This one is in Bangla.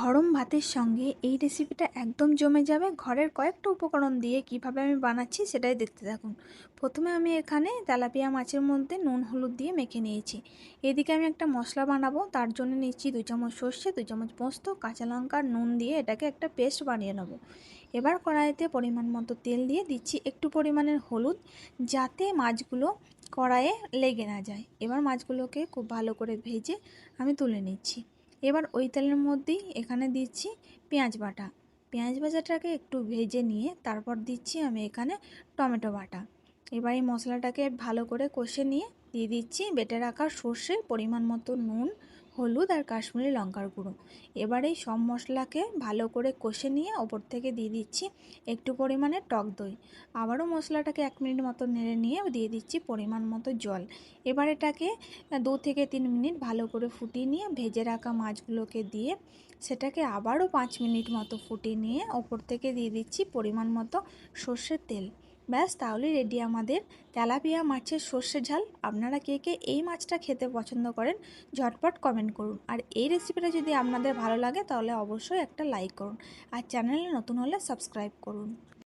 গরম ভাতের সঙ্গে এই রেসিপিটা একদম জমে যাবে। ঘরের কয়েকটা উপকরণ দিয়ে কিভাবে আমি বানাচ্ছি সেটাই দেখতে থাকুন। প্রথমে আমি এখানে তেলাপিয়া মাছের মধ্যে নুন হলুদ দিয়ে মেখে নিয়েছি। এদিকে আমি একটা মশলা বানাবো, তার জন্য নিচ্ছি 2 চামচ সর্ষে, 2 চামচ পোস্ত, কাঁচা লঙ্কা, নুন দিয়ে এটাকে একটা পেস্ট বানিয়ে নেব। এবার কড়াইতে পরিমাণ মতো তেল দিয়ে দিচ্ছি একটু পরিমাণের হলুদ, যাতে মাছগুলো কড়াইয়ে লেগে না যায়। এবার মাছগুলোকে খুব ভালো করে ভেজে আমি তুলে নিচ্ছি। এবার ওই তেলের মধ্যেই এখানে দিচ্ছি পেঁয়াজ বাটা। পেঁয়াজ ভাজাটাকে একটু ভেজে নিয়ে তারপর দিচ্ছি আমি এখানে টমেটো বাটা। এবার এই মশলাটাকে ভালো করে কষে নিয়ে দিয়ে দিচ্ছি বেটে রাখা সর্ষে, পরিমাণ মতো নুন, হলুদ আর কাশ্মীরি লঙ্কার গুঁড়ো। এবার এই সব মশলাকে ভালো করে কষে নিয়ে ওপর থেকে দিয়ে দিচ্ছি একটু পরিমাণে টক দই। আবারও মশলাটাকে 1 মিনিট মতো নেড়ে নিয়ে দিয়ে দিচ্ছি পরিমাণ মতো জল। এবার এটাকে 2 থেকে 3 মিনিট ভালো করে ফুটিয়ে নিয়ে ভেজে রাখা মাছগুলোকে দিয়ে সেটাকে আবারও 5 মিনিট মতো ফুটিয়ে নিয়ে ওপর থেকে দিয়ে দিচ্ছি পরিমাণ মতো সর্ষের তেল। ব্যাস, তাহলেই রেডি আমাদের তেলাপিয়া মাছের সর্ষে ঝাল। আপনারা কে কে এই মাছটা খেতে পছন্দ করেন ঝটপট কমেন্ট করুন। আর এই রেসিপিটা যদি আপনাদের ভালো লাগে তাহলে অবশ্যই একটা লাইক করুন, আর চ্যানেলে নতুন হলে সাবস্ক্রাইব করুন।